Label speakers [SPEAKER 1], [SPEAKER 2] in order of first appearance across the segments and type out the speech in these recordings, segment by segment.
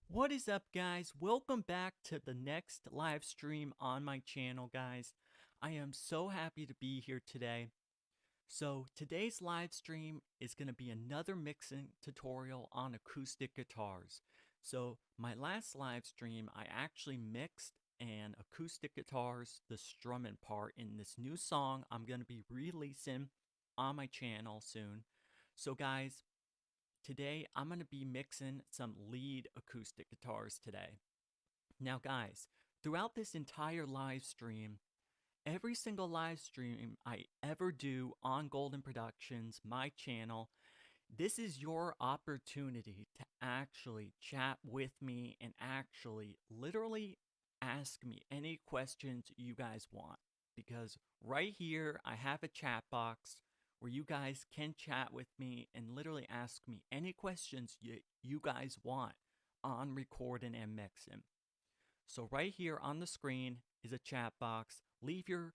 [SPEAKER 1] What is up, guys? Welcome back to the next live stream on my channel, guys. I am so happy to be here today. So today's live stream is going to be another mixing tutorial on acoustic guitars. So my last live stream, I actually mixed an acoustic guitars, the strumming part in this new song I'm going to be releasing on my channel soon. So guys, today I'm going to be mixing some lead acoustic guitars today. Now guys, throughout this entire live stream, every single live stream I ever do on Golden Productions, my channel, this is your opportunity to actually chat with me and actually literally ask me any questions you guys want. Because right here, I have a chat box where you guys can chat with me and literally ask me any questions you guys want on recording and mixing. So right here on the screen is a chat box. Leave your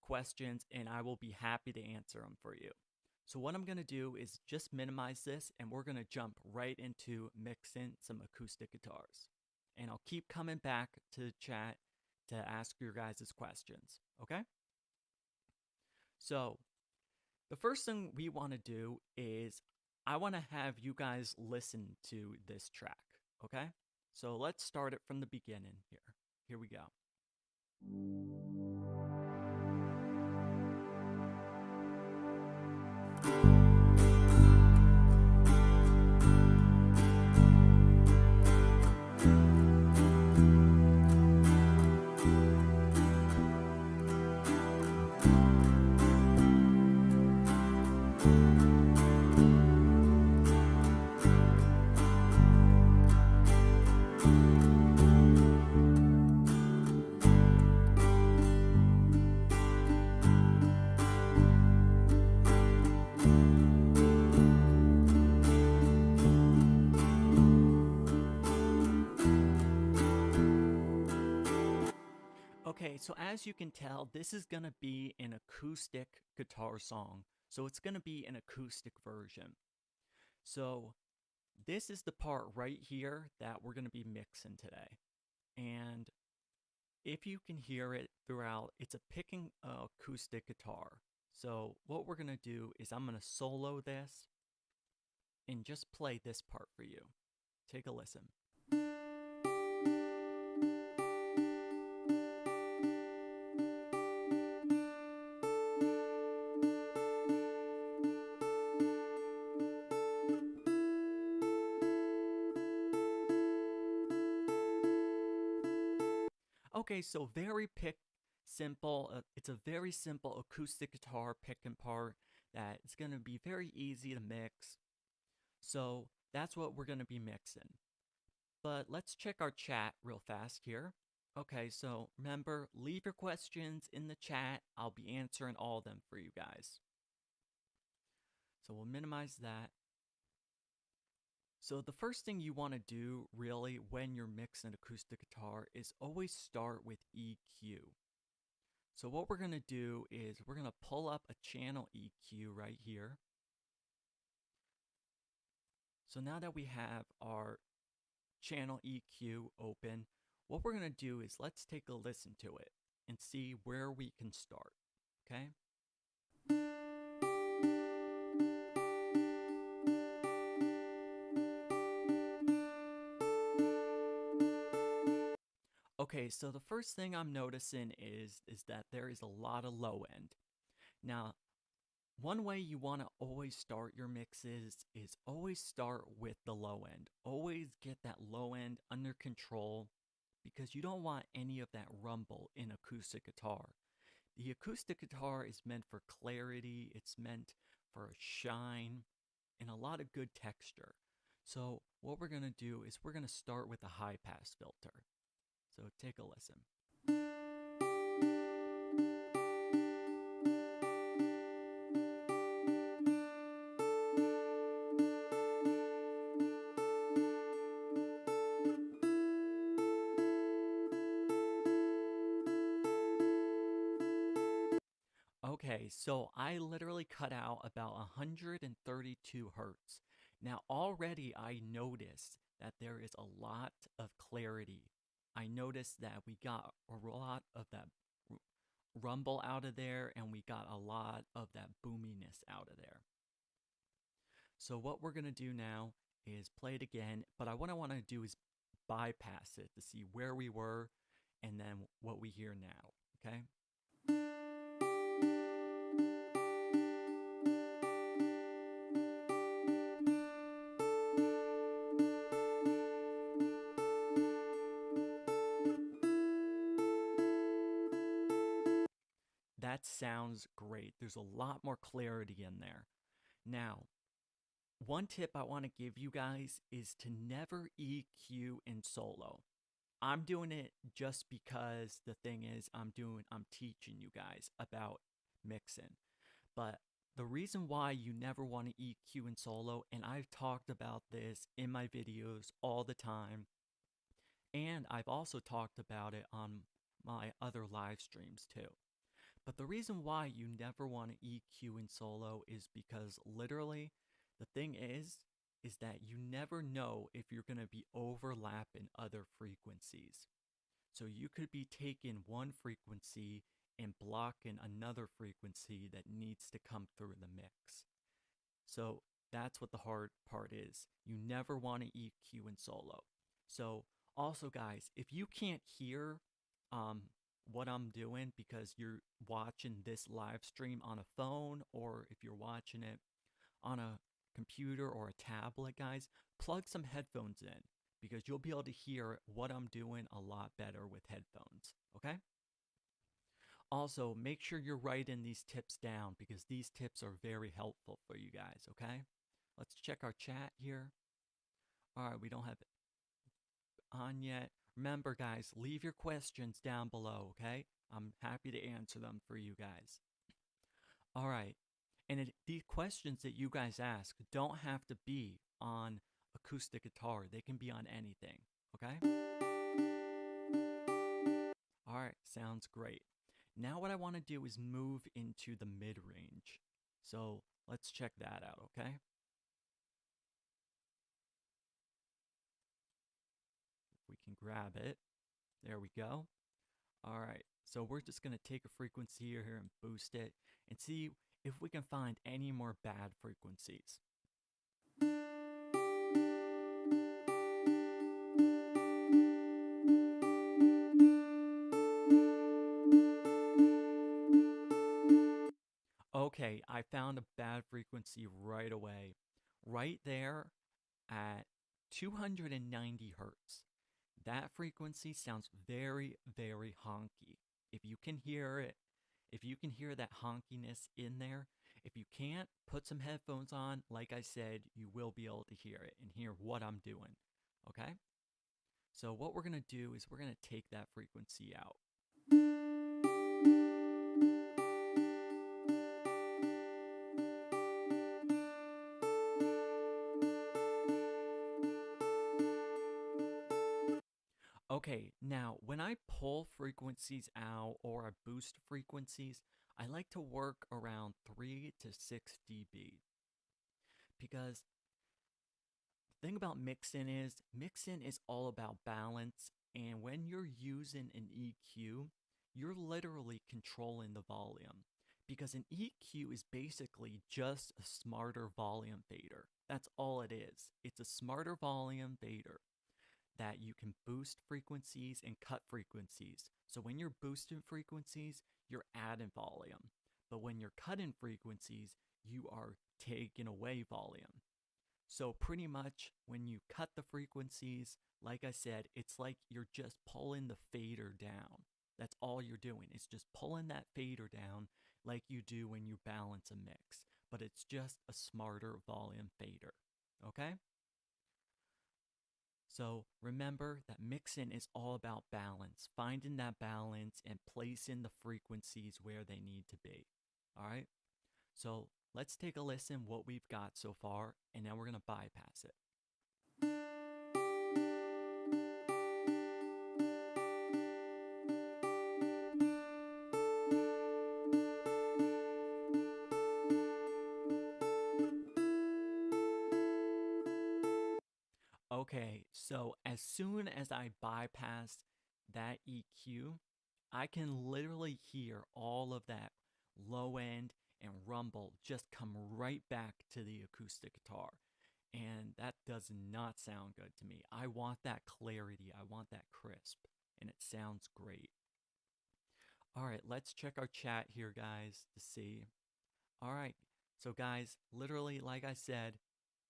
[SPEAKER 1] questions and I will be happy to answer them for you. So what I'm going to do is just minimize this and we're going to jump right into mixing some acoustic guitars. And I'll keep coming back to the chat to ask your guys' questions, okay? So the first thing we want to do is I want to have you guys listen to this track, okay? So let's start it from the beginning here. Here we go. Okay, so as you can tell, this is going to be an acoustic guitar song. So it's going to be an acoustic version. So this is the part right here that we're going to be mixing today. And if you can hear it throughout, it's a picking acoustic guitar. So what we're going to do is I'm going to solo this and just play this part for you. Take a listen. Okay, so very simple. It's a very simple acoustic guitar pick and part that it's going to be very easy to mix. So that's what we're going to be mixing. But let's check our chat real fast here. Okay, so remember, leave your questions in the chat. I'll be answering all of them for you guys. So we'll minimize that. So the first thing you want to do really when you're mixing acoustic guitar is always start with EQ. So what we're going to do is we're going to pull up a channel EQ right here. So now that we have our channel EQ open, what we're going to do is let's take a listen to it and see where we can start, okay? Okay, so the first thing I'm noticing is that there is a lot of low end. Now, one way you want to always start your mixes is always start with the low end. Always get that low end under control because you don't want any of that rumble in acoustic guitar. The acoustic guitar is meant for clarity, it's meant for a shine and a lot of good texture. So what we're going to do is we're going to start with a high pass filter. So take a listen. Okay, so I literally cut out about 132 hertz. Now already I noticed that there is a lot of clarity. I noticed that we got a lot of that rumble out of there, and we got a lot of that boominess out of there. So what we're going to do now is play it again, but what I want to do is bypass it to see where we were and then what we hear now, okay? That sounds great. There's a lot more clarity in there. Now, one tip I want to give you guys is to never EQ in solo. I'm doing it just because the thing is I'm teaching you guys about mixing. But the reason why you never want to EQ in solo, and I've talked about this in my videos all the time, and I've also talked about it on my other live streams too. But the reason why you never want to EQ in solo is because literally the thing is that you never know if you're going to be overlapping other frequencies. So you could be taking one frequency and blocking another frequency that needs to come through the mix. So that's what the hard part is. You never want to EQ in solo. So also guys, if you can't hear what I'm doing because you're watching this live stream on a phone, or if you're watching it on a computer or a tablet, guys, plug some headphones in because you'll be able to hear what I'm doing a lot better with headphones, okay? Also, make sure you're writing these tips down because these tips are very helpful for you guys, okay? Let's check our chat here. All right, we don't have it on yet. Remember, guys, leave your questions down below, okay? I'm happy to answer them for you guys. All right. And these questions that you guys ask don't have to be on acoustic guitar. They can be on anything, okay? All right, sounds great. Now what I want to do is move into the mid-range. So let's check that out, okay? If we can grab it. There we go. All right, so we're just going to take a frequency here and boost it and see if we can find any more bad frequencies. Okay, I found a bad frequency right away. Right there at 290 hertz. That frequency sounds very, very honky. If you can hear it, if you can hear that honkiness in there, if you can't, put some headphones on. Like I said, you will be able to hear it and hear what I'm doing, okay? So what we're going to do is we're going to take that frequency out. Okay, now when I pull frequencies out or I boost frequencies, I like to work around 3 to 6 dB. Because the thing about mixing is all about balance, and when you're using an EQ, you're literally controlling the volume. Because an EQ is basically just a smarter volume fader. That's all it is. It's a smarter volume fader that you can boost frequencies and cut frequencies. So when you're boosting frequencies, you're adding volume. But when you're cutting frequencies, you are taking away volume. So pretty much when you cut the frequencies, like I said, it's like you're just pulling the fader down. That's all you're doing. It's just pulling that fader down like you do when you balance a mix. But it's just a smarter volume fader. Okay? So remember that mixing is all about balance, finding that balance and placing the frequencies where they need to be. All right? So let's take a listen what we've got so far, and then we're going to bypass it. Okay, So as soon as I bypass that EQ, I can literally hear all of that low end and rumble just come right back to the acoustic guitar. And that does not sound good to me. I want that clarity, I want that crisp, and it sounds great. All right, let's check our chat here, guys, to see. All right, so guys, literally, like I said,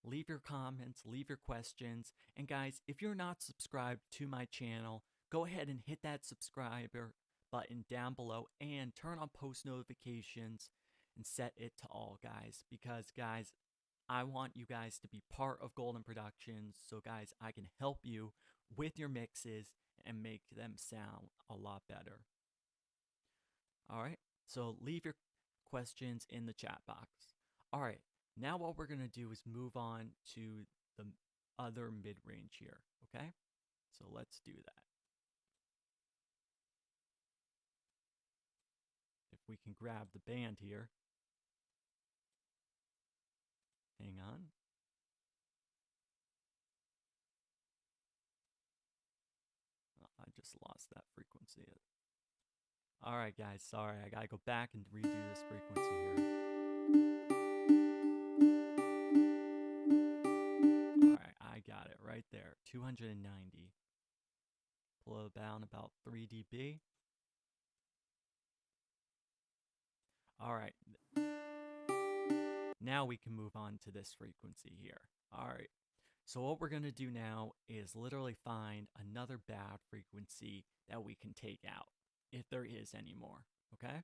[SPEAKER 1] leave your comments, leave your questions. And guys, if you're not subscribed to my channel, go ahead and hit that subscriber button down below and turn on post notifications and set it to all, guys. Because, guys, I want you guys to be part of Golden Productions. So, guys, I can help you with your mixes and make them sound a lot better. All right, so leave your questions in the chat box. All right, now what we're going to do is move on to the other mid-range here, okay? So let's do that. If we can grab the band here. Hang on. Oh, I just lost that frequency. All right, guys, sorry. I got to go back and redo this frequency here. All right, I got it right there. 290. Pull it down about 3 dB. All right. Now we can move on to this frequency here. All right. So what we're going to do now is literally find another bad frequency that we can take out, if there is any more, okay?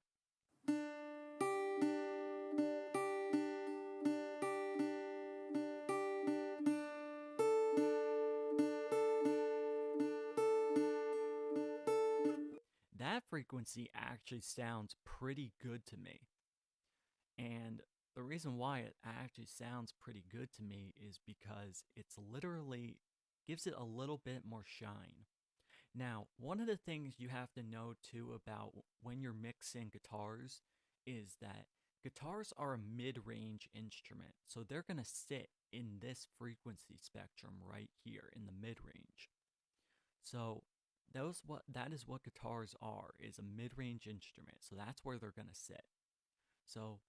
[SPEAKER 1] That frequency actually sounds pretty good to me. And the reason why it actually sounds pretty good to me is because it's literally gives it a little bit more shine. Now, one of the things you have to know too about when you're mixing guitars is that guitars are a mid-range instrument. So they're going to sit in this frequency spectrum right here in the mid-range. So that is what guitars are, is a mid-range instrument. So that's where they're going to sit. So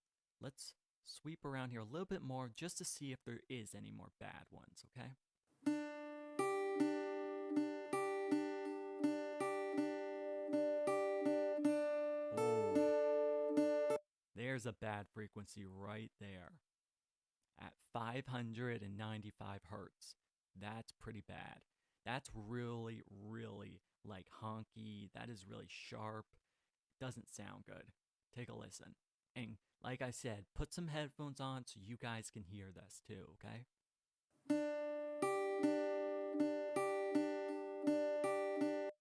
[SPEAKER 1] let's sweep around here a little bit more just to see if there is any more bad ones, okay? Oh, there's a bad frequency right there at 595 hertz. That's pretty bad. That's really, really like honky. That is really sharp. Doesn't sound good. Take a listen. And like I said, put some headphones on so you guys can hear this too, okay?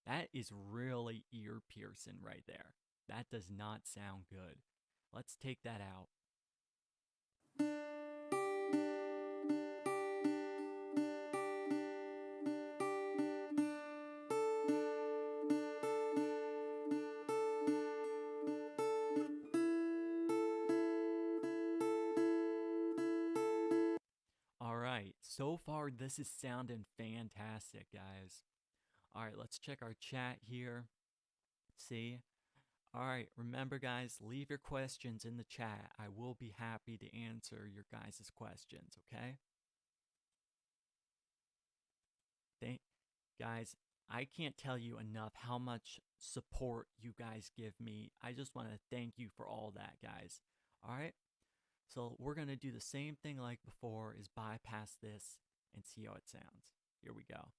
[SPEAKER 1] That is really ear piercing right there. That does not sound good. Let's take that out. All right, so far this is sounding fantastic, guys. All right, let's check our chat here. See? All right, remember, guys, leave your questions in the chat. I will be happy to answer your guys' questions, okay? Guys, I can't tell you enough how much support you guys give me. I just want to thank you for all that, guys. All right? So we're going to do the same thing like before, is bypass this and see how it sounds. Here we go.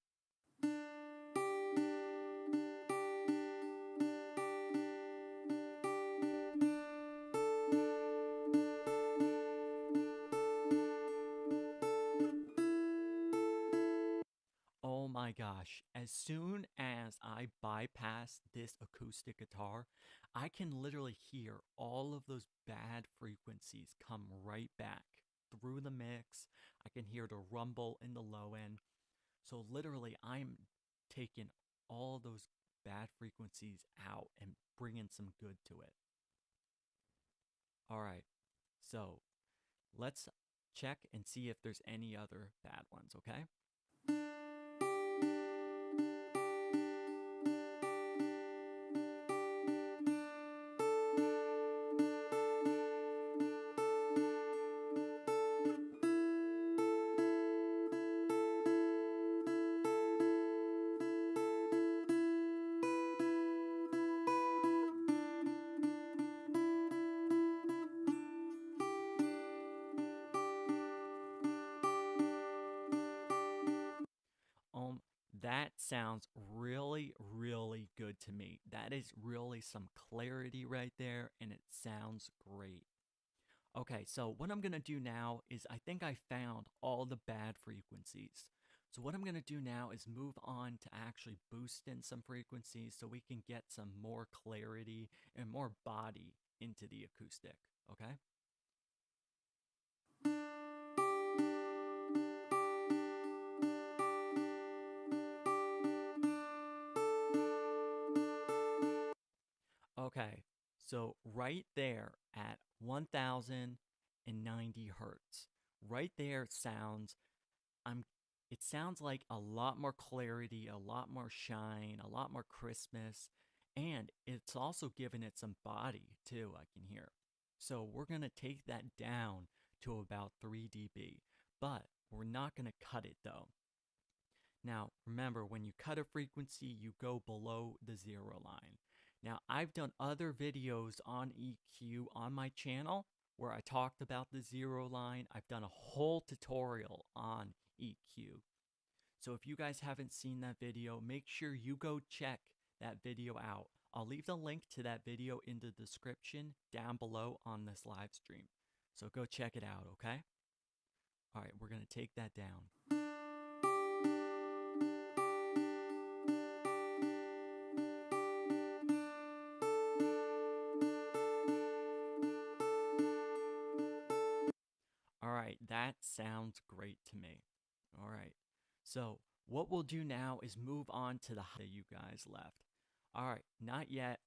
[SPEAKER 1] Oh my gosh, as soon as I bypass this acoustic guitar, I can literally hear all of those bad frequencies come right back through the mix. I can hear the rumble in the low end. So literally, I'm taking all those bad frequencies out and bringing some good to it. All right, so let's check and see if there's any other bad ones, okay? sounds really, really good to me. That is really some clarity right there, and it sounds great. Okay, so what I'm gonna do now is I think I found all the bad frequencies. So what I'm gonna do now is move on to actually boost in some frequencies so we can get some more clarity and more body into the acoustic, okay? Okay, so right there at 1090 hertz, right there sounds I'm it sounds like a lot more clarity, a lot more shine, a lot more crispness, and it's also giving it some body too, I can hear. So we're going to take that down to about 3 dB, but we're not going to cut it though. Now, remember, when you cut a frequency, you go below the zero line. Now, I've done other videos on EQ on my channel where I talked about the zero line. I've done a whole tutorial on EQ. So if you guys haven't seen that video, make sure you go check that video out. I'll leave the link to that video in the description down below on this live stream. So go check it out, okay? All right, we're going to take that down. All right, that sounds great to me. All right, so what we'll do now is move on to the that you guys left. All right, not yet.